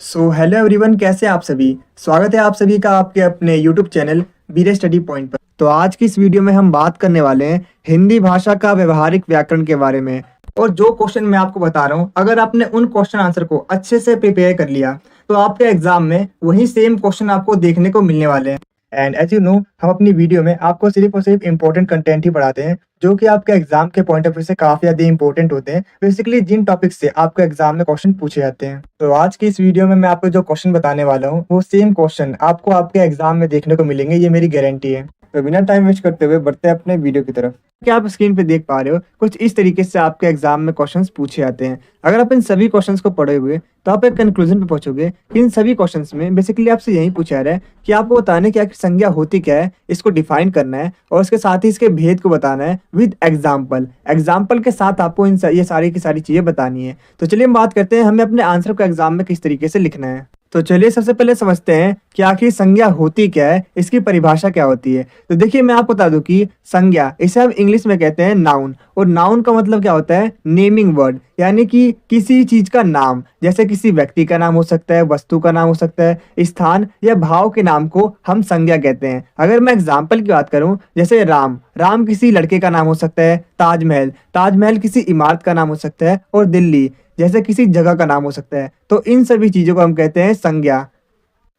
Hello everyone, कैसे हैं आप सभी। स्वागत है आप सभी का आपके अपने यूट्यूब चैनल बीरे स्टडी पॉइंट पर। तो आज की इस वीडियो में हम बात करने वाले हैं हिंदी भाषा का व्यवहारिक व्याकरण के बारे में। और जो क्वेश्चन मैं आपको बता रहा हूँ, अगर आपने उन क्वेश्चन आंसर को अच्छे से प्रिपेयर कर लिया तो आपके एग्जाम में वही सेम क्वेश्चन आपको देखने को मिलने वाले हैं। एंड एज यू नो, हम अपनी वीडियो में आपको सिर्फ और सिर्फ इंपॉर्टेंट कंटेंट ही पढ़ाते हैं जो कि आपके एग्जाम के पॉइंट ऑफ व्यू से काफी ज्यादा इंपॉर्टेंट होते हैं। बेसिकली जिन टॉपिक से आपके एग्जाम में क्वेश्चन पूछे जाते हैं। तो आज की इस वीडियो में मैं आपको जो क्वेश्चन बताने वाला हूँ वो सेम क्वेश्चन आपको आपके एग्जाम में देखने को मिलेंगे, ये मेरी गारंटी है। तो बिना टाइम वेस्ट करते हुए बढ़ते हैं अपने वीडियो की तरफ। क्या आप स्क्रीन पे देख पा रहे हो, कुछ इस तरीके से आपके एग्जाम में क्वेश्चंस पूछे जाते हैं। अगर आप इन सभी क्वेश्चंस को पढ़े हुए तो आप एक कंक्लूजन पे पहुंचोगे कि इन सभी क्वेश्चंस में बेसिकली आपसे यही पूछा जा रहा है कि आपको बताना है कि आखिर संज्ञा होती क्या है, इसको डिफाइन करना है और उसके साथ ही इसके भेद को बताना है विद एग्जाम्पल के साथ आपको ये सारी की सारी चीजें बतानी है। तो चलिए हम बात करते हैं हमें अपने आंसर को एग्जाम में किस तरीके से लिखना है। तो चलिए सबसे पहले समझते हैं कि आखिर संज्ञा होती क्या है, इसकी परिभाषा क्या होती है। तो देखिए मैं आपको बता दूं कि संज्ञा, इसे हम इंग्लिश में कहते हैं नाउन। और नाउन का मतलब क्या होता है, नेमिंग वर्ड, यानी कि किसी चीज का नाम। जैसे किसी व्यक्ति का नाम हो सकता है, वस्तु का नाम हो सकता है, स्थान या भाव के नाम को हम संज्ञा कहते हैं। अगर मैं एग्जाम्पल की बात करूं, जैसे राम किसी लड़के का नाम हो सकता है, ताजमहल किसी इमारत का नाम हो सकता है, और दिल्ली जैसे किसी जगह का नाम हो सकता है। तो इन सभी चीजों को हम कहते हैं संज्ञा,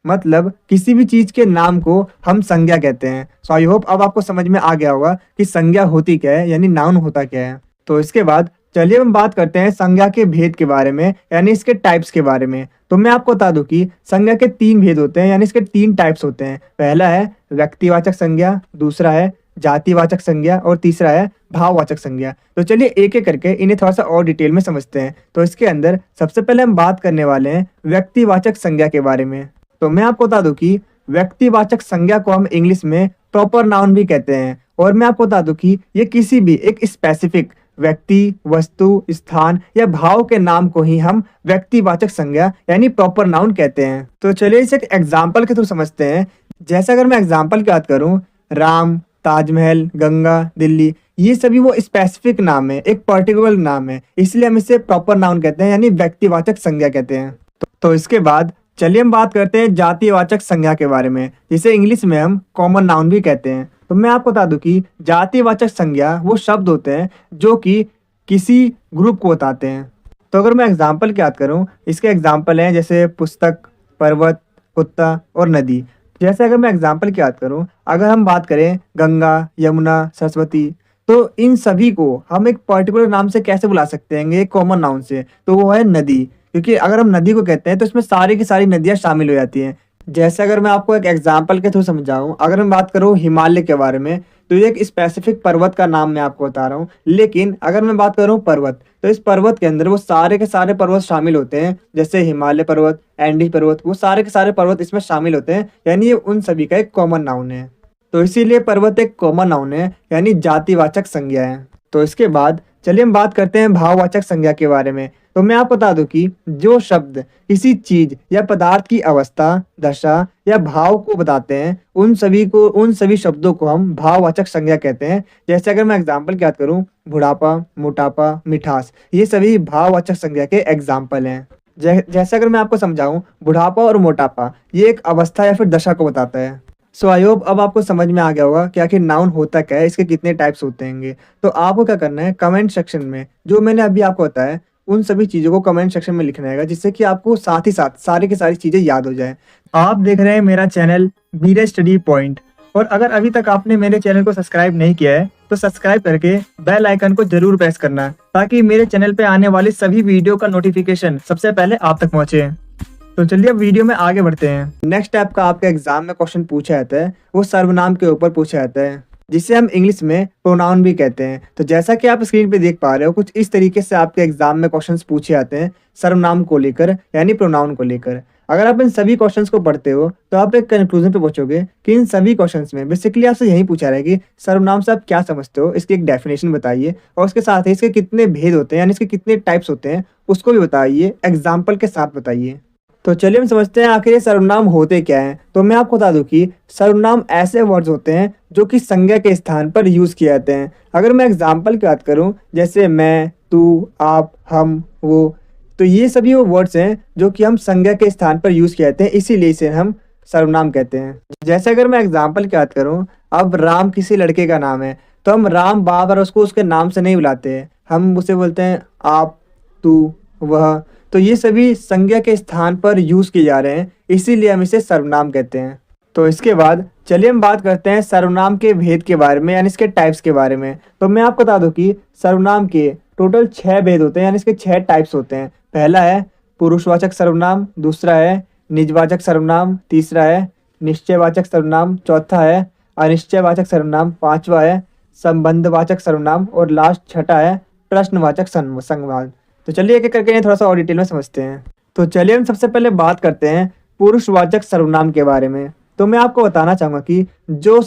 मतलब किसी भी चीज के नाम को हम संज्ञा कहते हैं। सो आई होप अब आपको समझ में आ गया होगा कि संज्ञा होती क्या है, यानी नाउन होता क्या है। तो इसके बाद चलिए हम बात करते हैं संज्ञा के भेद के बारे में, यानी इसके टाइप्स के बारे में। तो मैं आपको बता दूं कि संज्ञा के 3 भेद होते हैं, यानी इसके 3 टाइप्स होते हैं। पहला है व्यक्तिवाचक संज्ञा, दूसरा है जातिवाचक संज्ञा और तीसरा है भाववाचक संज्ञा। तो चलिए एक एक करके इन्हें थोड़ा सा और डिटेल में समझते हैं। तो इसके अंदर सबसे पहले हम बात करने वाले हैं व्यक्तिवाचक संज्ञा के बारे में। तो मैं आपको बता दूं कि व्यक्तिवाचक संज्ञा को हम इंग्लिश में प्रॉपर नाउन भी कहते हैं। और मैं आपको बता दूं कि ये किसी भी एक स्पेसिफिक व्यक्ति, वस्तु, स्थान या भाव के नाम को ही हम व्यक्तिवाचक संज्ञा यानी प्रॉपर नाउन कहते हैं। तो चलिए इसे एक एग्जाम्पल के थ्रू समझते हैं। जैसे अगर मैं एग्जाम्पल की बात करूं, राम, ताजमहल, गंगा, दिल्ली, ये सभी वो स्पेसिफिक नाम है, एक पर्टिकुलर नाम है, इसलिए हम इसे प्रॉपर नाउन कहते हैं, यानी व्यक्तिवाचक संज्ञा कहते हैं। तो इसके बाद चलिए हम बात करते हैं जातिवाचक संज्ञा के बारे में, जिसे इंग्लिश में हम कॉमन नाउन भी कहते हैं। तो मैं आपको बता दूं कि जातिवाचक संज्ञा वो शब्द होते हैं जो कि किसी ग्रुप को बताते हैं। तो अगर मैं एग्जाम्पल की बात करूं, इसके एग्जाम्पल हैं जैसे पुस्तक, पर्वत, कुत्ता और नदी। जैसे अगर मैं एग्जाम्पल की बात करूं, अगर हम बात करें गंगा, यमुना, सरस्वती, तो इन सभी को हम एक पर्टिकुलर नाम से कैसे बुला सकते हैं, एक कॉमन नाउन से, तो वो है नदी। क्योंकि अगर हम नदी को कहते हैं तो इसमें सारी की सारी नदियां शामिल हो जाती हैं। जैसे अगर मैं आपको एक एग्जाम्पल के थ्रू समझाऊं, अगर मैं बात करूं हिमालय के बारे में, तो ये एक स्पेसिफिक पर्वत का नाम मैं आपको बता रहा हूँ। लेकिन अगर मैं बात करूं पर्वत, तो इस पर्वत के अंदर वो सारे के सारे पर्वत शामिल होते हैं, जैसे हिमालय पर्वत, एंडीज पर्वत, वो सारे के सारे पर्वत इसमें शामिल होते हैं, यानी ये उन सभी का एक कॉमन नाउन है। तो इसीलिए पर्वत एक कॉमन नाउन है, यानी जातिवाचक संज्ञा है। तो इसके बाद चलिए हम बात करते हैं भाववाचक संज्ञा के बारे में। तो मैं आपको बता दूं कि जो शब्द किसी चीज या पदार्थ की अवस्था, दशा या भाव को बताते हैं, उन सभी शब्दों को हम भाववाचक संज्ञा कहते हैं। जैसे अगर मैं एग्जाम्पल की बात करूं, बुढ़ापा, मोटापा, मिठास, ये सभी भाववाचक संज्ञा के एग्जाम्पल हैं। जैसे अगर मैं आपको समझाऊं, बुढ़ापा और मोटापा ये एक अवस्था या फिर दशा को बताता है। सो आई होप अब आपको समझ में आ गया होगा कि आखिर नाउन होता क्या है, इसके कितने टाइप्स होते हैं। तो आपको क्या करना है, कमेंट सेक्शन में जो मैंने अभी आपको बताया उन सभी चीज़ों को कमेंट सेक्शन में लिखना है, जिससे कि आपको साथ ही साथ सारी की सारी चीज़ें याद हो जाए। आप देख रहे हैं मेरा चैनल बीरे स्टडी पॉइंट, और अगर अभी तक आपने मेरे चैनल को सब्सक्राइब नहीं किया है तो सब्सक्राइब करके बेल आइकन को जरूर प्रेस करना, ताकि मेरे चैनल पे आने वाली सभी वीडियो का नोटिफिकेशन सबसे पहले आप तक पहुंचे। तो चलिए अब वीडियो में आगे बढ़ते हैं। नेक्स्ट टाइप का आपके एग्जाम में क्वेश्चन पूछा जाता है, वो सर्वनाम के ऊपर पूछा जाता है, जिसे हम इंग्लिश में प्रोनाउन भी कहते हैं। तो जैसा कि आप स्क्रीन पे देख पा रहे हो, कुछ इस तरीके से आपके एग्जाम में क्वेश्चंस पूछे जाते हैं सर्वनाम को लेकर, यानी प्रोनाउन को लेकर। अगर आप इन सभी क्वेश्चंस को पढ़ते हो तो आप एक कंक्लूजन पे पहुंचोगे कि इन सभी क्वेश्चंस में बेसिकली आपसे यही पूछा रहा है कि सर्वनाम से आप क्या समझते हो, इसकी एक डेफिनेशन बताइए, और उसके साथ ही इसके कितने भेद होते हैं, यानी इसके कितने टाइप्स होते हैं, उसको भी बताइए, एग्जाम्पल के साथ बताइए। तो चलिए हम समझते हैं आखिर ये सर्वनाम होते क्या हैं। तो मैं आपको बता दूं कि सर्वनाम ऐसे वर्ड्स होते हैं जो कि संज्ञा के स्थान पर यूज किए जाते हैं। अगर मैं एग्जाम्पल की बात करूं, जैसे मैं, तू, आप, हम, वो, तो ये सभी वो वर्ड्स हैं जो कि हम संज्ञा के स्थान पर यूज किए जाते हैं, इसीलिए इसे हम सर्वनाम कहते हैं। जैसे अगर मैं एग्जाम्पल की बात करूं, अब राम किसी लड़के का नाम है, तो हम राम बार बार उसको उसके नाम से नहीं बुलाते हैं, हम उसे बोलते हैं आप, तू, वह। तो ये सभी संज्ञा के स्थान पर यूज किए जा रहे हैं, इसीलिए हम इसे सर्वनाम कहते हैं। तो इसके बाद चलिए हम बात करते हैं सर्वनाम के भेद के बारे में, यानी इसके टाइप्स के बारे में। तो मैं आपको बता दूं कि सर्वनाम के टोटल 6 भेद होते हैं, यानी इसके 6 टाइप्स होते हैं। पहला है पुरुषवाचक सर्वनाम, दूसरा है निजवाचक सर्वनाम, तीसरा है निश्चयवाचक सर्वनाम, चौथा है अनिश्चयवाचक सर्वनाम, पांचवा है संबंधवाचक सर्वनाम और लास्ट छठा है प्रश्नवाचक संवाद। तो चलिए एक एक करके थोड़ा सा और डिटेल में समझते हैं। तो चलिए हम सबसे पहले बात करते हैं पुरुषवाचक सर्वनाम के बारे में। तो मैं आपको बताना चाहूंगा कि जो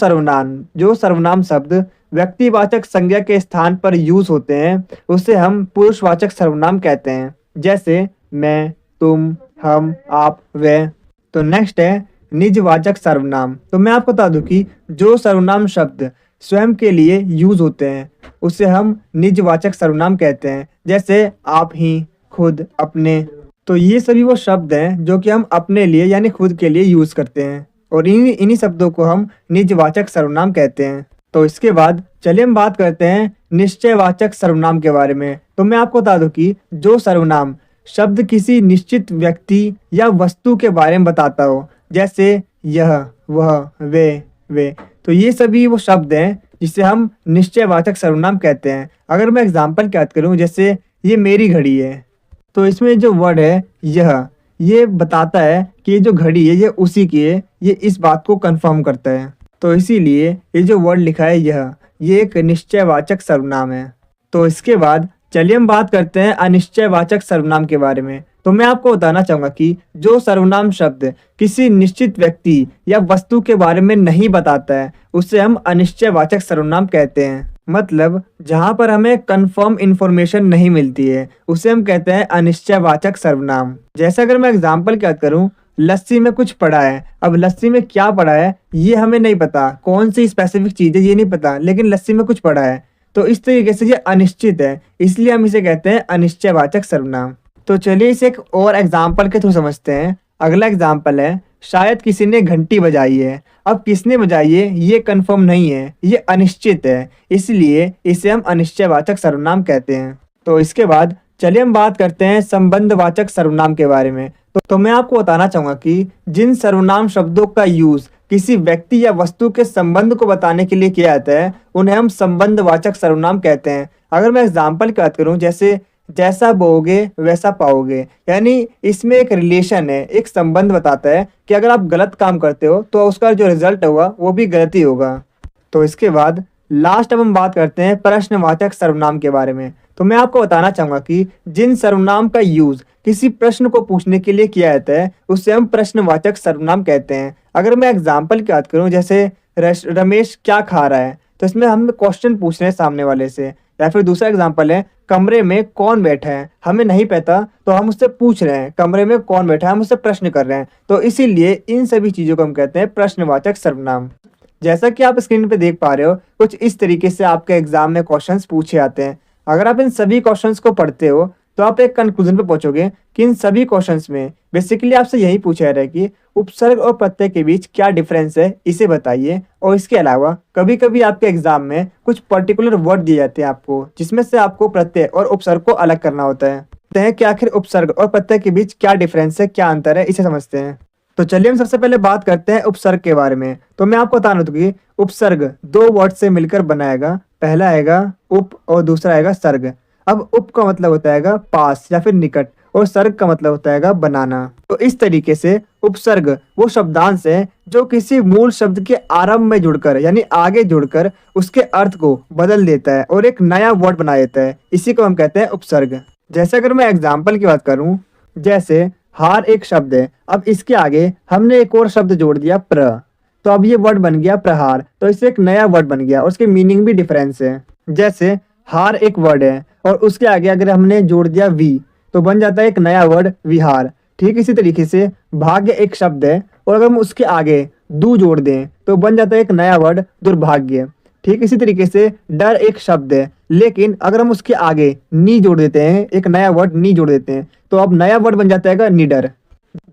सर्वनाम शब्द व्यक्तिवाचक संज्ञा के स्थान पर यूज होते हैं उसे हम पुरुषवाचक सर्वनाम कहते हैं, जैसे मैं, तुम, हम, आप, वे। तो नेक्स्ट है निजवाचक सर्वनाम। तो मैं आपको बता दूं कि जो सर्वनाम शब्द स्वयं के लिए यूज होते हैं उसे हम निजवाचक सर्वनाम कहते हैं, जैसे आप ही, खुद, अपने। तो ये सभी वो शब्द हैं जो कि हम अपने लिए यानी खुद के लिए यूज करते हैं, और इन्हीं शब्दों को हम निजवाचक सर्वनाम कहते हैं। तो इसके बाद चलिए हम बात करते हैं निश्चयवाचक सर्वनाम के बारे में। तो मैं आपको बता दूं कि जो सर्वनाम शब्द किसी निश्चित व्यक्ति या वस्तु के बारे में बताता हो, जैसे यह, वह, वे। तो ये सभी वो शब्द हैं जिसे हम निश्चयवाचक सर्वनाम कहते हैं। अगर मैं एग्जाम्पल की बात करूं, जैसे ये मेरी घड़ी है, तो इसमें जो वर्ड है यह, ये बताता है कि ये जो घड़ी है ये उसी की है, ये इस बात को कंफर्म करता है। तो इसीलिए ये जो वर्ड लिखा है ये एक निश्चयवाचक सर्वनाम है। तो इसके बाद चलिए हम बात करते हैं अनिश्चयवाचक सर्वनाम के बारे में। तो मैं आपको बताना चाहूंगा कि जो सर्वनाम शब्द किसी निश्चित व्यक्ति या वस्तु के बारे में नहीं बताता है उसे हम अनिश्चयवाचक सर्वनाम कहते हैं। मतलब जहां पर हमें कंफर्म इंफॉर्मेशन नहीं मिलती है उसे हम कहते हैं अनिश्चयवाचक सर्वनाम। जैसे अगर मैं एग्जांपल की बात करूं, लस्सी में कुछ पड़ा है। अब लस्सी में क्या पड़ा है ये हमें नहीं पता, कौन सी स्पेसिफिक चीज है ये नहीं पता, लेकिन लस्सी में कुछ पड़ा है। तो इस तरीके से ये अनिश्चित है, इसलिए हम इसे कहते हैं अनिश्चयवाचक सर्वनाम। तो चलिए इसे एक और एग्जाम्पल के थ्रू समझते हैं। अगला एग्जाम्पल है, शायद किसी ने घंटी बजाई है। अब किसने बजाई है ये कंफर्म नहीं है, ये अनिश्चित है, इसलिए इसे हम अनिश्चयवाचक सर्वनाम कहते हैं। तो इसके बाद चलिए हम बात करते हैं संबंधवाचक सर्वनाम के बारे में। तो मैं आपको बताना चाहूंगा कि जिन सर्वनाम शब्दों का यूज किसी व्यक्ति या वस्तु के संबंध को बताने के लिए किया जाता है उन्हें हम संबंधवाचक सर्वनाम कहते हैं। अगर मैं एग्जाम्पल की बात करूं, जैसे जैसा बोओगे वैसा पाओगे, यानी इसमें एक रिलेशन है, एक संबंध बताता है कि अगर आप गलत काम करते हो तो उसका जो रिजल्ट होगा वो भी गलत ही होगा। तो इसके बाद लास्ट अब हम बात करते हैं प्रश्नवाचक सर्वनाम के बारे में। तो मैं आपको बताना चाहूंगा कि जिन सर्वनाम का यूज किसी प्रश्न को पूछने के लिए किया जाता है उसे हम प्रश्नवाचक सर्वनाम कहते हैं। अगर मैं एग्जाम्पल की बात करूं, जैसे रमेश क्या खा रहा है, तो इसमें हम क्वेश्चन पूछ रहे हैं सामने वाले से। या फिर दूसरा एग्जाम्पल है, कमरे में कौन बैठा है, हमें नहीं पता तो हम उससे पूछ रहे हैं कमरे में कौन बैठा है, हम उससे प्रश्न कर रहे हैं। तो इसीलिए इन सभी चीजों को हम कहते हैं प्रश्नवाचक सर्वनाम। जैसा कि आप स्क्रीन पे देख पा रहे हो, कुछ इस तरीके से आपके एग्जाम में क्वेश्चंस पूछे जाते हैं। अगर आप इन सभी क्वेश्चंस को पढ़ते हो तो आप एक कंक्लूजन पे पहुंचोगे कि इन सभी क्वेश्चंस में बेसिकली आपसे यही पूछा जा रहा है कि उपसर्ग और प्रत्यय के बीच क्या डिफरेंस है, इसे बताइए। और इसके अलावा कभी कभी आपके एग्जाम में कुछ पर्टिकुलर वर्ड दिए जाते हैं आपको, जिसमें से आपको प्रत्यय और उपसर्ग को अलग करना होता है कि आखिर उपसर्ग और प्रत्यय के बीच क्या डिफरेंस है, क्या अंतर है, इसे समझते हैं। तो चलिए हम सबसे पहले बात करते हैं उपसर्ग के बारे में। तो मैं आपको बता दूं कि उपसर्ग 2 वर्ड से मिलकर बनाएगा। पहला आएगा उप और दूसरा आएगा सर्ग। अब उप का मतलब होता है पास या फिर निकट, और सर्ग का मतलब होता है बनाना। तो इस तरीके से उपसर्ग वो शब्दांश है जो किसी मूल शब्द के आरंभ में जुड़कर यानी आगे जुड़कर उसके अर्थ को बदल देता है और एक नया वर्ड बना देता है, इसी को हम कहते हैं उपसर्ग। जैसे अगर मैं एग्जाम्पल की बात करूं, जैसे हार एक शब्द है, अब इसके आगे हमने एक और शब्द जोड़ दिया प्र, तो अब ये वर्ड बन गया प्रहार। तो इससे एक नया वर्ड बन गया और उसके मीनिंग भी डिफरेंस है। जैसे हार एक वर्ड है और उसके आगे अगर हमने जोड़ दिया वी तो बन जाता है एक नया वर्ड विहार। ठीक इसी तरीके से भाग्य एक शब्द है और अगर हम उसके आगे दू जोड़ दें तो बन जाता है एक नया वर्ड दुर्भाग्य। ठीक इसी तरीके से डर एक शब्द है, लेकिन अगर हम उसके आगे नी जोड़ देते हैं, एक नया वर्ड नी जोड़ देते हैं, तो अब नया वर्ड बन जाता है निडर।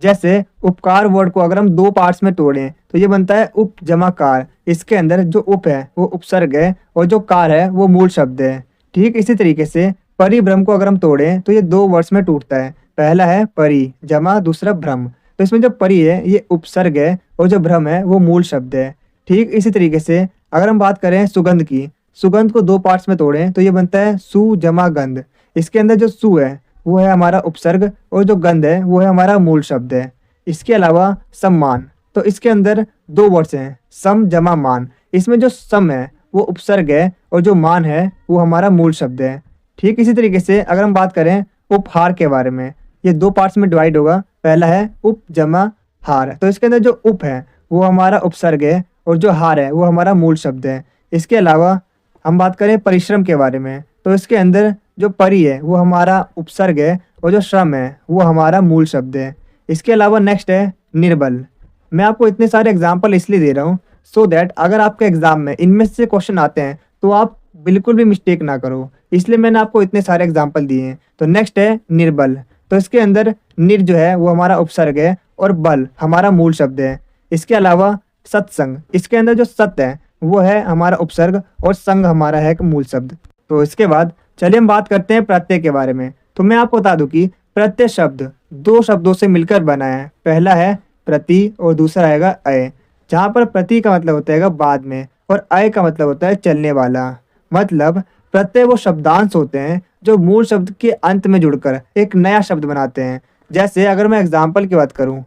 जैसे उपकार वर्ड को अगर हम दो पार्ट्स में तोड़ें तो ये बनता है उप जमा कार। इसके अंदर जो उप है वो उपसर्ग है और जो कार है वो मूल शब्द है। ठीक इसी तरीके से परिभ्रम को अगर हम तोड़ें तो ये दो वर्ड्स में टूटता है। पहला है परि जमा दूसरा भ्रम। तो इसमें जो परि है ये उपसर्ग है और जो भ्रम है वो मूल शब्द है। ठीक इसी तरीके से अगर हम बात करें सुगंध की, सुगंध को दो पार्ट्स में तोड़ें तो ये बनता है सु जमा गंध। इसके अंदर जो सु है वो है हमारा उपसर्ग और जो गंध है वो है हमारा मूल शब्द है। इसके अलावा सम्मान, तो इसके अंदर दो वर्ड्स हैं सम जमा मान। इसमें जो सम है वो उपसर्ग है और जो मान है वो हमारा मूल शब्द है। ठीक इसी तरीके से अगर हम बात करें उपहार के बारे में, ये दो पार्ट्स में डिवाइड होगा। पहला है उप जमा हार, तो इसके अंदर जो उप है वो हमारा उपसर्ग है और जो हार है वो हमारा मूल शब्द है। इसके अलावा हम बात करें परिश्रम के बारे में, तो इसके अंदर जो परि है वो हमारा उपसर्ग है और जो श्रम है वो हमारा मूल शब्द है। इसके अलावा नेक्स्ट है निर्बल। मैं आपको इतने सारे एग्जाम्पल इसलिए दे रहा हूँ सो दैट अगर आपके एग्जाम में इनमें से क्वेश्चन आते हैं तो आप बिल्कुल भी मिस्टेक ना करो, इसलिए मैंने आपको इतने सारे एग्जाम्पल दिए हैं। तो नेक्स्ट है निर्बल, तो इसके अंदर निर जो है वो हमारा उपसर्ग है और बल हमारा मूल शब्द है। इसके अलावा सत्संग, इसके अंदर जो सत्य है वो है हमारा उपसर्ग और संग हमारा है मूल शब्द। तो इसके बाद चलिए हम बात करते हैं प्रत्यय के बारे में। तो मैं आपको बता दूं कि प्रत्यय शब्द दो शब्दों से मिलकर बना है। पहला है प्रति और दूसरा आएगा अय, जहाँ पर प्रति का मतलब होता है बाद में और अय का मतलब होता है चलने वाला। मतलब प्रत्यय वो शब्दांश होते हैं जो मूल शब्द के अंत में जुड़कर एक नया शब्द बनाते हैं। जैसे अगर मैं एग्जाम्पल की बात करूँ,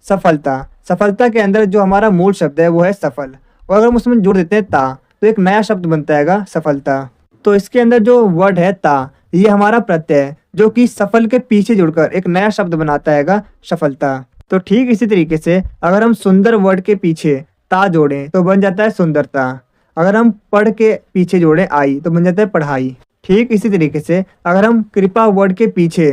सफलता, सफलता के अंदर जो हमारा मूल शब्द है वो है सफल, और अगर हम उसमें जोड़ देते हैं ता तो एक नया शब्द बनता है सफलता। तो इसके अंदर जो वर्ड है ता, ये हमारा प्रत्यय है जो कि सफल के पीछे जुड़कर एक नया शब्द बनाता है सफलता। तो ठीक इसी तरीके से अगर हम सुंदर वर्ड के पीछे ता जोड़ें तो बन जाता है सुंदरता। अगर हम पढ़ के पीछे जोड़ें आई तो बन जाता है पढ़ाई। ठीक इसी तरीके से अगर हम कृपा वर्ड के पीछे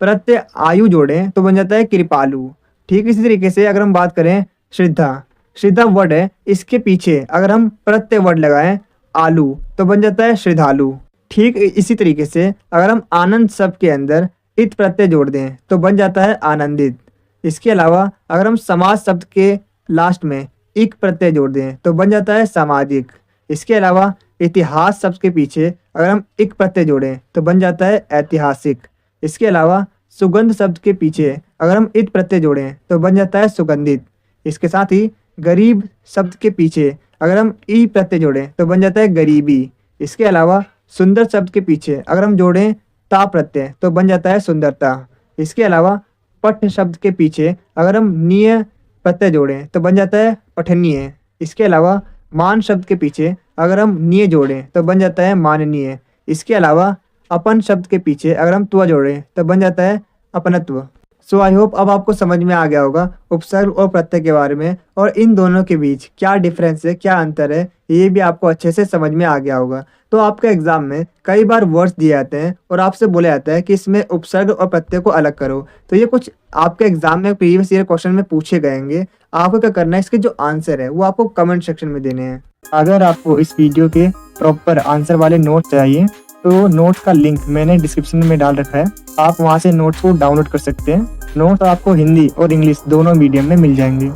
प्रत्यय आयु जोड़ें तो बन जाता है कृपालु। ठीक इसी तरीके से अगर हम बात करें श्रद्धा, श्रद्धा वर्ड है, इसके पीछे अगर हम प्रत्यय वर्ड लगाएं आलू तो बन जाता है श्रद्धालु। ठीक इसी तरीके से अगर हम आनंद शब्द के अंदर इत प्रत्यय जोड़ दें तो बन जाता है आनंदित। इसके अलावा अगर हम समाज शब्द के लास्ट में इक प्रत्यय जोड़ दें तो बन जाता है सामाजिक। इसके अलावा इतिहास शब्द के पीछे अगर हम इक प्रत्यय जोड़ें तो बन जाता है ऐतिहासिक। इसके अलावा सुगंध शब्द के पीछे अगर हम इत प्रत्यय जोड़ें तो बन जाता है सुगंधित। इसके साथ ही गरीब शब्द के पीछे अगर हम ई प्रत्यय जोड़ें तो बन जाता है गरीबी। इसके अलावा सुंदर शब्द के पीछे अगर हम जोड़ें ता प्रत्यय तो बन जाता है सुंदरता। इसके अलावा पठ शब्द के पीछे अगर हम नीय प्रत्यय जोड़ें तो बन जाता है पठनीय। इसके अलावा मान शब्द के पीछे अगर हम नीय जोड़ें तो बन जाता है माननीय। इसके अलावा अपन शब्द के पीछे अगर हम त्व जोड़ें तो बन जाता है अपनत्व। सो आई होप अब आपको समझ में आ गया होगा उपसर्ग और प्रत्यय के बारे में, और इन दोनों के बीच क्या डिफरेंस है, क्या अंतर है, ये भी आपको अच्छे से समझ में आ गया होगा। तो आपके एग्जाम में कई बार वर्ड्स दिए जाते हैं और आपसे बोला जाता है कि इसमें उपसर्ग और प्रत्यय को अलग करो। तो ये कुछ आपके एग्जाम में प्रीवियस ईयर क्वेश्चन में पूछे गएंगे। आपको क्या करना है, इसके जो आंसर है वो आपको कमेंट सेक्शन में देने हैं। अगर आपको इस वीडियो के प्रॉपर आंसर वाले नोट चाहिए तो नोट्स का लिंक मैंने डिस्क्रिप्शन में डाल रखा है, आप वहाँ से नोट्स को डाउनलोड कर सकते हैं। नोट्स आपको हिंदी और इंग्लिश दोनों मीडियम में मिल जाएंगे।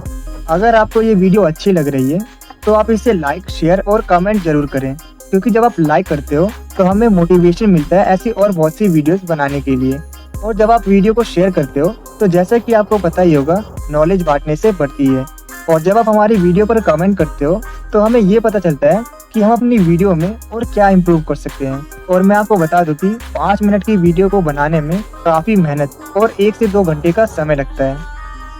अगर आपको ये वीडियो अच्छी लग रही है तो आप इसे लाइक, शेयर और कमेंट जरूर करें, क्योंकि जब आप लाइक करते हो तो हमें मोटिवेशन मिलता है ऐसी और बहुत सी वीडियोस बनाने के लिए। और जब आप वीडियो को शेयर करते हो तो जैसा कि आपको पता ही होगा, नॉलेज बांटने से बढ़ती है। और जब आप हमारी वीडियो पर कमेंट करते हो तो हमें ये पता चलता है कि हम अपनी वीडियो में और क्या इम्प्रूव कर सकते हैं। और मैं आपको बता दूं कि 5 मिनट की वीडियो को बनाने में काफ़ी मेहनत और 1 से 2 घंटे का समय लगता है।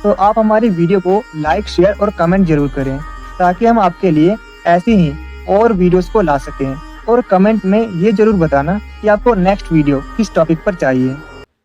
तो आप हमारी वीडियो को लाइक, शेयर और कमेंट जरूर करें, ताकि हम आपके लिए ऐसी ही और वीडियोस को ला सकें। और कमेंट में ये जरूर बताना कि आपको नेक्स्ट वीडियो किस टॉपिक पर चाहिए।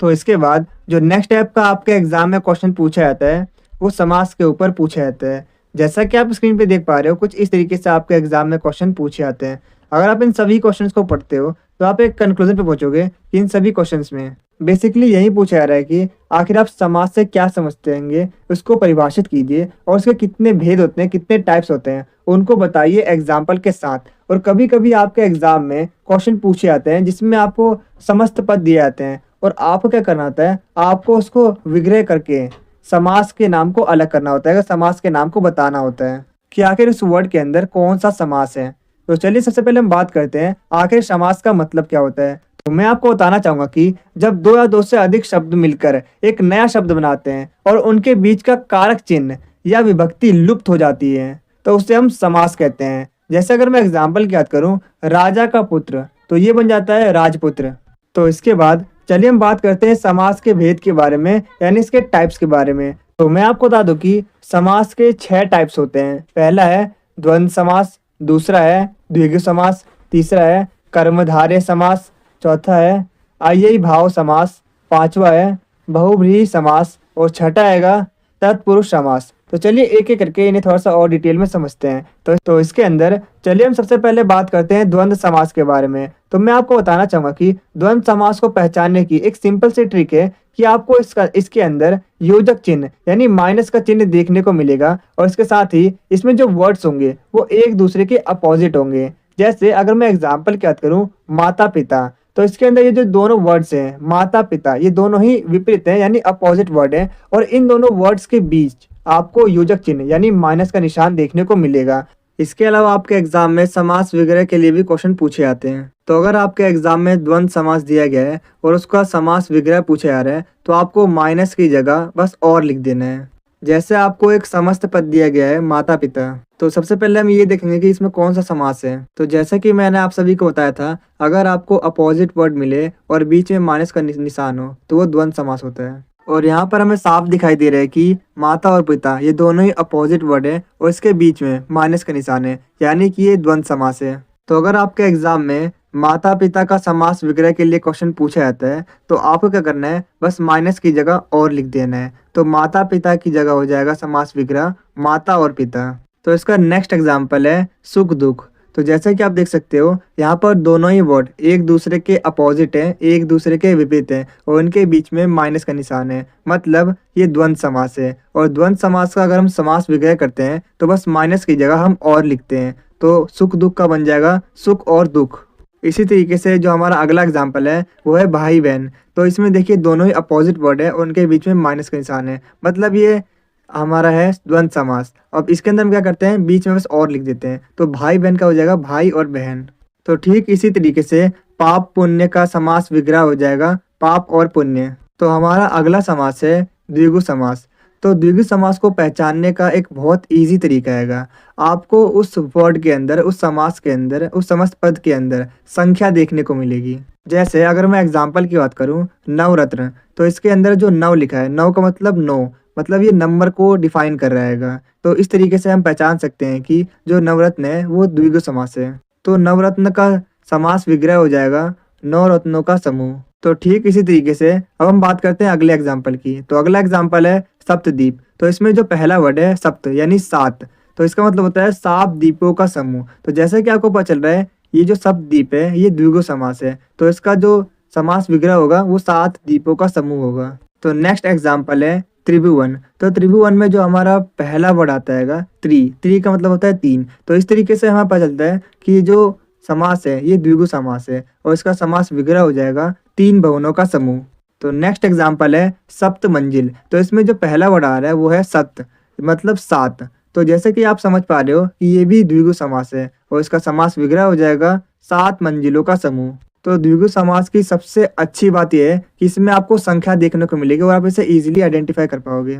तो इसके बाद जो नेक्स्ट टाइप का आपके एग्जाम में क्वेश्चन पूछा जाता है वो समास के ऊपर पूछा जाता है। जैसा कि आप स्क्रीन पे देख पा रहे हो, कुछ इस तरीके से आपके एग्जाम में क्वेश्चन पूछे जाते हैं। अगर आप इन सभी क्वेश्चंस को पढ़ते हो तो आप एक कंक्लूजन पे पहुंचोगे कि इन सभी क्वेश्चंस में बेसिकली यही पूछा जा रहा है कि आखिर आप समाज से क्या समझते हैं, उसको परिभाषित कीजिए और उसके कितने भेद होते हैं, कितने टाइप्स होते हैं, उनको बताइए एग्जाम्पल के साथ। और कभी कभी आपके एग्जाम में क्वेश्चन पूछे जाते हैं जिसमें आपको समस्त पद दिए जाते हैं और आपको क्या करना होता है, आपको उसको विग्रह करके समास के नाम को अलग करना होता है, समास के नाम को बताना होता है कि आखिर उस वर्ड के अंदर कौन सा समास है। तो चलिए सबसे पहले हम बात करते हैं आखिर समास का मतलब क्या होता है। तो मैं आपको बताना चाहूंगा कि जब दो या दो से अधिक शब्द मिलकर एक नया शब्द बनाते हैं और उनके बीच का कारक चिन्ह या विभक्ति लुप्त हो जाती है तो उसे हम समास कहते हैं। जैसे अगर मैं एग्जाम्पल की बात करूं, राजा का पुत्र, तो ये बन जाता है राजपुत्र। तो इसके बाद चलिए हम बात करते हैं समास के भेद के बारे में, यानी इसके टाइप्स के बारे में। तो मैं आपको बता दूं कि समास के 6 टाइप्स होते हैं। पहला है द्वंद्व समास, दूसरा है द्विगु समास, तीसरा है कर्मधारय समास, चौथा है अव्ययी भाव समास, पांचवा है बहुव्रीहि समास और छठा आएगा तत्पुरुष समास। तो चलिए एक एक करके इन्हें थोड़ा सा और डिटेल में समझते हैं। तो इसके अंदर चलिए हम सबसे पहले बात करते हैं द्वंद्व समास के बारे में। तो मैं आपको बताना चाहूंगा कि द्वंद्व समास को पहचानने की एक सिंपल सी ट्रिक है कि आपको इसके अंदर योजक चिन्ह यानी माइनस का चिन्ह देखने को मिलेगा और इसके साथ ही इसमें जो वर्ड्स होंगे वो एक दूसरे के अपोजिट होंगे। जैसे अगर मैं एग्जाम्पल की बात करूं, माता पिता, तो इसके अंदर ये जो दोनों वर्ड्स हैं माता पिता, ये दोनों ही विपरीत हैं यानी अपोजिट वर्ड हैं और इन दोनों वर्ड्स के बीच आपको योजक चिन्ह यानी माइनस का निशान देखने को मिलेगा। इसके अलावा आपके एग्जाम में समास वगैरह के लिए भी क्वेश्चन पूछे जाते हैं। तो अगर आपके एग्जाम में द्वंद्व समास दिया गया है और उसका समास विग्रह पूछा जा रहा है तो आपको माइनस की जगह बस और लिख देना है। जैसे आपको एक समस्त पद दिया गया है माता पिता, तो सबसे पहले हम ये देखेंगे कि इसमें कौन सा समास है। तो जैसा कि मैंने आप सभी को बताया था, अगर आपको अपोजिट वर्ड मिले और बीच में माइनस का निशान हो तो वो द्वंद्व समास होता है। और यहाँ पर हमें साफ दिखाई दे रहा है कि माता और पिता ये दोनों ही अपोजिट वर्ड है और इसके बीच में माइनस का निशान है, यानी कि ये द्वंद्व समास है। तो अगर आपके एग्जाम में माता पिता का समास विग्रह के लिए क्वेश्चन पूछा जाता है तो आपको क्या करना है, बस माइनस की जगह और लिख देना है। तो माता पिता की जगह हो जाएगा समास विग्रह माता और पिता। तो इसका नेक्स्ट एग्जाम्पल है सुख दुख। तो जैसे कि आप देख सकते हो यहाँ पर दोनों ही वर्ड एक दूसरे के अपोजिट हैं, एक दूसरे के विपरीत हैं और उनके बीच में माइनस का निशान है, मतलब ये द्वंद्व समास है। और द्वंद्व समास का अगर हम समास विग्रह करते हैं तो बस माइनस की जगह हम और लिखते हैं। तो सुख दुख का बन जाएगा सुख और दुख। इसी तरीके से जो हमारा अगला एग्जाम्पल है वो है भाई बहन। तो इसमें देखिए दोनों ही अपोजिट वर्ड है और उनके बीच में माइनस का निशान है, मतलब ये हमारा है द्वंद्व समास। अब इसके अंदर हम क्या करते हैं, बीच में बस और लिख देते हैं। तो भाई बहन का हो जाएगा भाई और बहन। तो ठीक इसी तरीके से पाप पुण्य का समास विग्रह हो जाएगा पाप और पुण्य। तो हमारा अगला समास है द्विगु समास। तो द्विगु समास को पहचानने का एक बहुत इजी तरीका है, आपको उस वर्ड के अंदर, उस समास के अंदर, उस समस्त पद के अंदर संख्या देखने को मिलेगी। जैसे अगर मैं एग्जाम्पल की बात करूं, नवरत्न, तो इसके अंदर जो नव लिखा है, नव का मतलब 9, मतलब ये नंबर को डिफाइन कर रहा है। तो इस तरीके से हम पहचान सकते हैं कि जो नवरत्न है वो द्विगु समास है। तो नवरत्न का समास विग्रह हो जाएगा नौ रत्नों का समूह। तो ठीक इसी तरीके से अब हम बात करते हैं अगले एग्जाम्पल की। तो अगला एग्जाम्पल है सप्तद्वीप। तो इसमें जो पहला वर्ड है सप्त यानी 7, तो इसका मतलब होता है 7 द्वीपों का समूह। तो जैसे कि आपको पता चल रहा है ये जो सप्तद्वीप है ये द्विगु समास है, तो इसका जो समास विग्रह होगा वो 7 द्वीपों का समूह होगा। तो नेक्स्ट एग्जाम्पल है त्रिभुवन। तो त्रिभुवन में जो हमारा पहला वर्ड आता है त्रि का मतलब होता है 3। तो इस तरीके से हमें पता चलता है कि जो समास है ये द्विगु समास है और इसका समास विग्रह हो जाएगा 3 भवनों का समूह। तो नेक्स्ट एग्जाम्पल है सप्त मंजिल। तो इसमें जो पहला वर्ड आ रहा है वो है सप्त, मतलब 7। तो जैसे कि आप समझ पा रहे हो कि ये भी द्विगु समास है और इसका समास विग्रह हो जाएगा 7 मंजिलों का समूह। तो द्विगु समास की सबसे अच्छी बात यह है कि इसमें आपको संख्या देखने को मिलेगी और आप इसे इजीली आइडेंटिफाई कर पाओगे।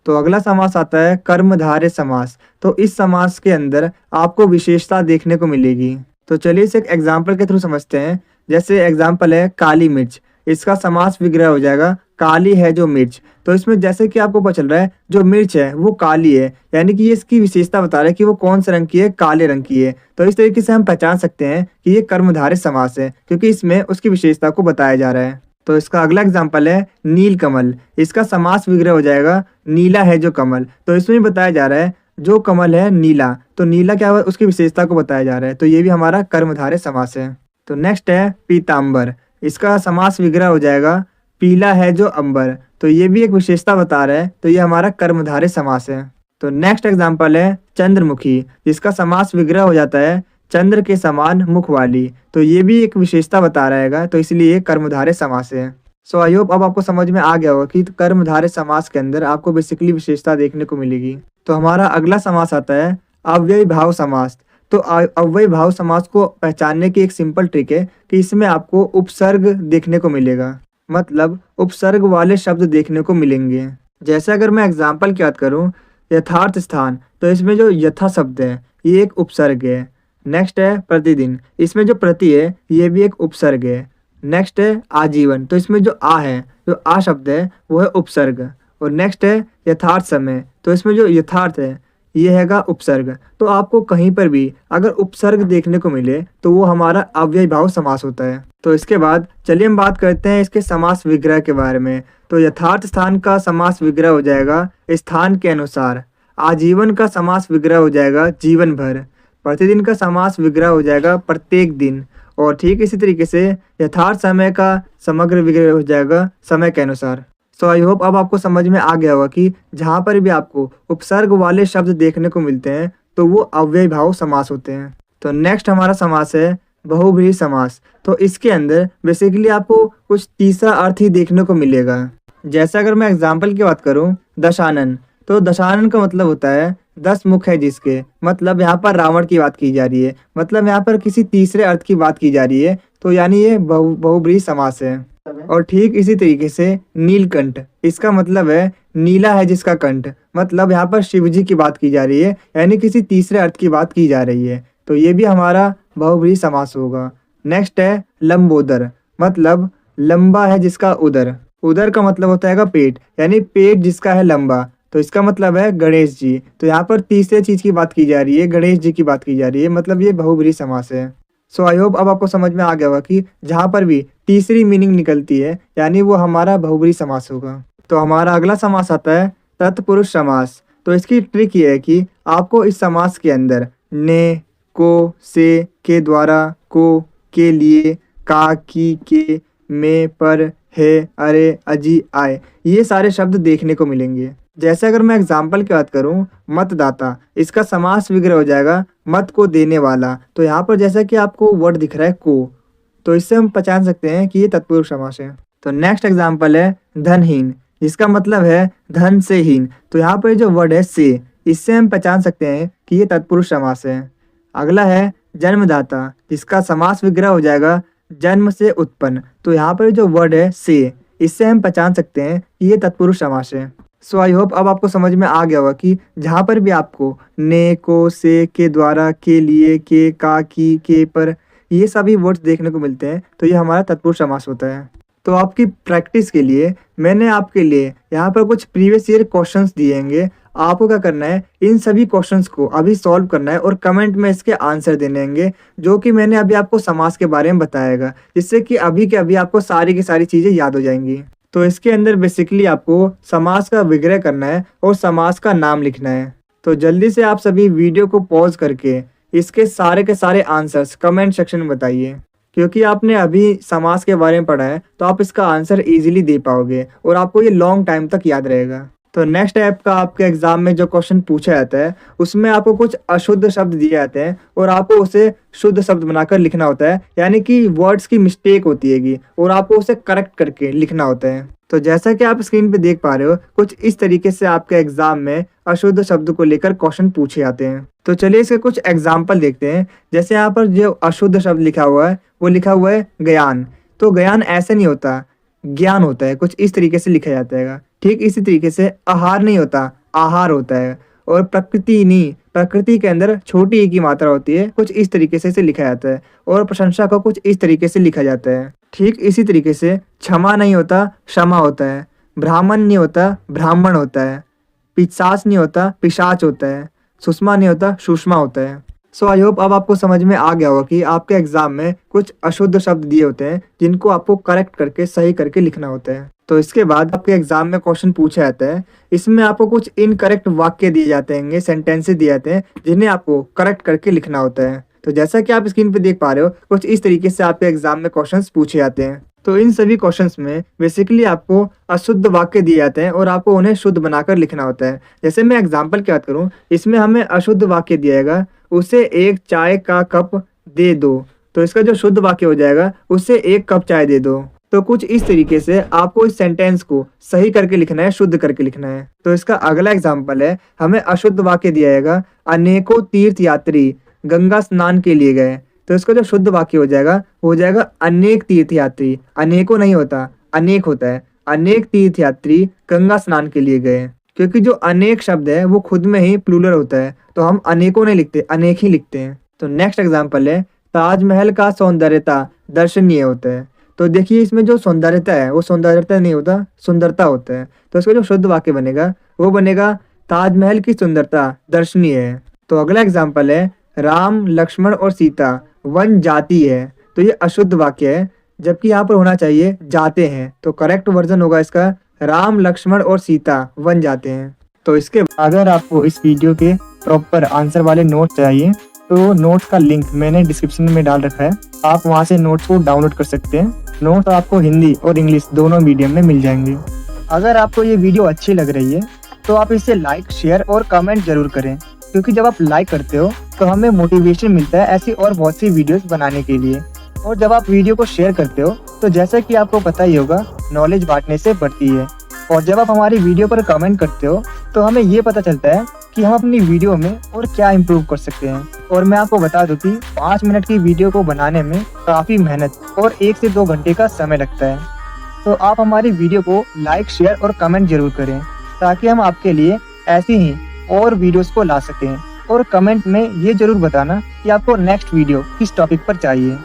तो अगला समास आता है कर्मधारय समास। तो इस समास के अंदर आपको विशेषता देखने को मिलेगी। तो चलिए इसे एक एग्जाम्पल के थ्रू समझते हैं। जैसे एग्जाम्पल है काली मिर्च, इसका समास विग्रह हो जाएगा काली है जो मिर्च। तो इसमें जैसे कि आपको पता चल रहा है जो मिर्च है वो काली है, यानी कि ये इसकी विशेषता बता रहा है कि वो कौन से रंग की है, काले रंग की है। तो इस तरीके से हम पहचान सकते हैं कि ये कर्मधारय समास है क्योंकि इसमें उसकी विशेषता को बताया जा रहा है। तो इसका अगला एग्जाम्पल है नील कमल। इसका समास विग्रह हो जाएगा नीला है जो कमल। तो इसमें बताया जा रहा है जो कमल है नीला, तो नीला क्या हुआ उसकी विशेषता को बताया जा रहा है। तो ये भी हमारा कर्मधारय समास है। तो नेक्स्ट है पीताम्बर, इसका समास विग्रह हो जाएगा पीला है जो अंबर, तो ये भी एक विशेषता बता रहा है, तो ये हमारा कर्मधारय समास है। तो नेक्स्ट एग्जाम्पल है चंद्रमुखी, जिसका समास विग्रह हो जाता है चंद्र के समान मुख वाली, तो ये भी एक विशेषता बता रहेगा, तो इसलिए कर्मधारय समास है। सो आई होप अब आपको समझ में आ गया होगा कि कर्मधारय समास के अंदर आपको बेसिकली विशेषता देखने को मिलेगी। तो हमारा अगला समास आता है अव्ययी भाव समास। तो अव्ययी भाव समास को पहचानने की एक सिंपल ट्रिक है कि इसमें आपको उपसर्ग देखने को मिलेगा, मतलब उपसर्ग वाले शब्द देखने को मिलेंगे। जैसे अगर मैं एग्जाम्पल की बात करूँ, यथार्थ स्थान, तो इसमें जो यथा शब्द है ये एक उपसर्ग है। नेक्स्ट है प्रतिदिन, इसमें जो प्रति है ये भी एक उपसर्ग है। नेक्स्ट है आजीवन, तो इसमें जो आ है, जो आ शब्द है वो है उपसर्ग। और नेक्स्ट है यथार्थ समय, तो इसमें जो यथार्थ है ये हैगा उपसर्ग। तो आपको कहीं पर भी अगर उपसर्ग देखने को मिले तो वो हमारा अव्ययी भाव समास होता है। तो इसके बाद चलिए हम बात करते हैं इसके समास विग्रह के बारे में। तो यथार्थ स्थान का समास विग्रह हो जाएगा स्थान के अनुसार। आजीवन का समास विग्रह हो जाएगा जीवन भर। प्रतिदिन का समास विग्रह हो जाएगा प्रत्येक दिन। और ठीक इसी तरीके से यथार्थ समय का समग्र विग्रह हो जाएगा समय के अनुसार। सो आई होप अब आपको समझ में आ गया होगा कि जहाँ पर भी आपको उपसर्ग वाले शब्द देखने को मिलते हैं तो वो अव्ययी भाव समास होते हैं। तो नेक्स्ट हमारा समास है बहुब्रीहि समास। तो इसके अंदर बेसिकली आपको कुछ तीसरा अर्थ ही देखने को मिलेगा। जैसे अगर मैं एग्जाम्पल की बात करूँ, दशानन, तो दशानन का मतलब होता है 10 मुख है जिसके, मतलब यहाँ पर रावण की बात की जा रही है, मतलब यहाँ पर किसी तीसरे अर्थ की बात की जा रही है, तो यानी ये बहुब्रीहि समास है। और ठीक इसी तरीके से नीलकंठ, इसका मतलब है नीला है जिसका कंठ, मतलब यहाँ पर शिव जी की बात की जा रही है, यानी किसी तीसरे अर्थ की बात की जा रही है, तो ये भी हमारा बहुब्रीहि समास होगा। नेक्स्ट है लंबोदर, मतलब लंबा है जिसका उदर। उदर का मतलब होता है पेट, यानी पेट जिसका है लंबा, तो इसका मतलब है गणेश जी। तो यहाँ पर तीसरे चीज की बात की जा रही है, गणेश जी की बात की जा रही है, मतलब ये बहुब्रीहि समास है। सो आई होप अब आपको समझ में आ गया होगा कि जहाँ पर भी तीसरी मीनिंग निकलती है यानी वो हमारा बहुब्रीहि समास होगा। तो हमारा अगला समास आता है तत्पुरुष समास। तो इसकी ट्रिक ये है कि आपको इस समास के अंदर ने, को, से, के द्वारा, को, के लिए, का, की, के, में, पर, है, अरे, अजी, आए, ये सारे शब्द देखने को मिलेंगे। जैसे अगर मैं एग्जाम्पल की बात करूं, मतदाता, इसका समास विग्रह हो जाएगा मत को देने वाला। तो यहाँ पर जैसा कि आपको वर्ड दिख रहा है को, तो इससे हम पहचान सकते हैं कि ये तत्पुरुष समास है। तो नेक्स्ट एग्जाम्पल है धनहीन, जिसका मतलब है धन से हीन। तो यहाँ पर जो वर्ड है से, इससे हम पहचान सकते हैं कि ये तत्पुरुष समास है। अगला है जन्मदाता, जिसका समास विग्रह हो जाएगा जन्म से उत्पन्न। तो यहाँ पर जो वर्ड है से, इससे हम पहचान सकते हैं कि ये तत्पुरुष समास है। सो आई होप अब आपको समझ में आ गया होगा कि जहाँ पर भी आपको ने, को, से, के द्वारा, के लिए, के, का, की, के, पर, ये सभी वर्ड्स देखने को मिलते हैं, तो ये हमारा तत्पुरुष समास होता है। तो आपकी प्रैक्टिस के लिए मैंने आपके लिए यहाँ पर कुछ प्रीवियस ईयर क्वेश्चंस दिए। आपको क्या करना है, इन सभी क्वेश्चंस को अभी सॉल्व करना है और कमेंट में इसके आंसर देने होंगे, जो कि मैंने अभी आपको समास के बारे में बताएगा, जिससे कि अभी के अभी आपको सारी की सारी चीज़ें याद हो जाएंगी। तो इसके अंदर बेसिकली आपको समास का विग्रह करना है और समास का नाम लिखना है। तो जल्दी से आप सभी वीडियो को पॉज करके इसके सारे के सारे आंसर्स कमेंट सेक्शन में बताइए, क्योंकि आपने अभी समास के बारे में पढ़ा है तो आप इसका आंसर इजीली दे पाओगे और आपको ये लॉन्ग टाइम तक याद रहेगा। तो नेक्स्ट ऐप का आपके एग्जाम में जो क्वेश्चन पूछा जाता है उसमें आपको कुछ अशुद्ध शब्द दिए जाते हैं और आपको उसे शुद्ध शब्द बनाकर लिखना होता है, यानी कि वर्ड्स की मिस्टेक होती हैगी और आपको उसे करेक्ट करके लिखना होता है। तो जैसा कि आप स्क्रीन पे देख पा रहे हो, कुछ इस तरीके से आपके एग्जाम में अशुद्ध शब्द को लेकर क्वेश्चन पूछे जाते हैं। तो चलिए इसके कुछ एग्जाम्पल देखते हैं। जैसे यहाँ पर जो अशुद्ध शब्द लिखा हुआ है वो लिखा हुआ है ज्ञान। तो ज्ञान ऐसे नहीं होता, ज्ञान होता है, कुछ इस तरीके से लिखा जाता है। ठीक इसी तरीके से आहार नहीं होता, आहार होता है। और प्रकृति नहीं, प्रकृति के अंदर छोटी ई की मात्रा होती है, कुछ इस तरीके से इसे लिखा जाता है। और प्रशंसा को कुछ इस तरीके से लिखा जाता है। ठीक इसी तरीके से क्षमा नहीं होता, क्षमा होता है। ब्राह्मण नहीं होता, ब्राह्मण होता है। पिशाच नहीं होता, पिशाच होता है। सुषमा नहीं होता, सुषमा होता है। सो आई होप अब आपको समझ में आ गया होगा कि आपके एग्जाम में कुछ अशुद्ध शब्द दिए होते हैं जिनको आपको करेक्ट करके सही करके लिखना होता है। तो इसके बाद आपके एग्जाम में क्वेश्चन पूछा जाता है, इसमें आपको कुछ इनकरेक्ट वाक्य दिए जाते हैं, सेंटेंसेस दिए जाते हैं जिन्हें आपको करेक्ट करके लिखना होता है। तो तो जैसा कि आप स्क्रीन पे देख पा रहे हो, कुछ इस तरीके से आपके एग्जाम में क्वेश्चंस पूछे जाते हैं। तो इन सभी क्वेश्चंस में बेसिकली आपको अशुद्ध वाक्य दिए जाते हैं और आपको उन्हें शुद्ध बनाकर लिखना होता है। जैसे मैं एग्जाम्पल की बात करूँ, इसमें हमें अशुद्ध वाक्य दिया जाएगा, उसे 1 चाय का कप दे दो। तो इसका जो शुद्ध वाक्य हो जाएगा, उसे 1 कप चाय दे दो। तो कुछ इस तरीके से आपको इस सेंटेंस को सही करके लिखना है, शुद्ध करके लिखना है। तो इसका अगला एग्जाम्पल है, हमें अशुद्ध वाक्य दिया जाएगा, अनेकों तीर्थ यात्री गंगा स्नान के लिए गए। तो इसका जो शुद्ध वाक्य हो जाएगा, वो हो जाएगा अनेक तीर्थ यात्री। अनेकों नहीं होता, अनेक होता है। अनेक तीर्थ यात्री गंगा स्नान के लिए गए। क्योंकि जो अनेक शब्द है वो खुद में ही प्लूरल होता है, तो हम अनेकों नहीं लिखते, अनेक ही लिखते हैं। तो नेक्स्ट एग्जाम्पल है, ताजमहल का सौंदर्यता दर्शनीय होता है। तो देखिए, इसमें जो सौंदर्यता है वो सौंदर्यता नहीं होता, सुंदरता होता है। तो इसका जो शुद्ध वाक्य बनेगा वो बनेगा, ताजमहल की सुंदरता दर्शनीय है। तो अगला एग्जाम्पल है, राम लक्ष्मण और सीता वन जाती है। तो ये अशुद्ध वाक्य है, जबकि यहाँ पर होना चाहिए जाते हैं। तो करेक्ट वर्जन होगा इसका, राम लक्ष्मण और सीता वन जाते हैं। तो इसके अगर आपको इस वीडियो के प्रॉपर आंसर वाले नोट चाहिए तो नोट्स का लिंक मैंने डिस्क्रिप्शन में डाल रखा है, आप वहाँ से नोट्स को डाउनलोड कर सकते हैं। नोट्स आपको हिंदी और इंग्लिश दोनों मीडियम में मिल जाएंगे। अगर आपको ये वीडियो अच्छी लग रही है तो आप इसे लाइक, शेयर और कमेंट जरूर करें, क्योंकि जब आप लाइक करते हो तो हमें मोटिवेशन मिलता है ऐसी और बहुत सी वीडियोस बनाने के लिए। और जब आप वीडियो को शेयर करते हो तो जैसा कि आपको पता ही होगा, नॉलेज बांटने से बढ़ती है। और जब आप हमारी वीडियो पर कमेंट करते हो तो हमें ये पता चलता है कि हम अपनी वीडियो में और क्या इम्प्रूव कर सकते हैं। और मैं आपको बता दूं कि 5 मिनट की वीडियो को बनाने में काफ़ी मेहनत और 1 से 2 घंटे का समय लगता है। तो आप हमारी वीडियो को लाइक, शेयर और कमेंट जरूर करें, ताकि हम आपके लिए ऐसी ही और वीडियोस को ला सकें। और कमेंट में ये जरूर बताना कि आपको नेक्स्ट वीडियो किस टॉपिक पर चाहिए।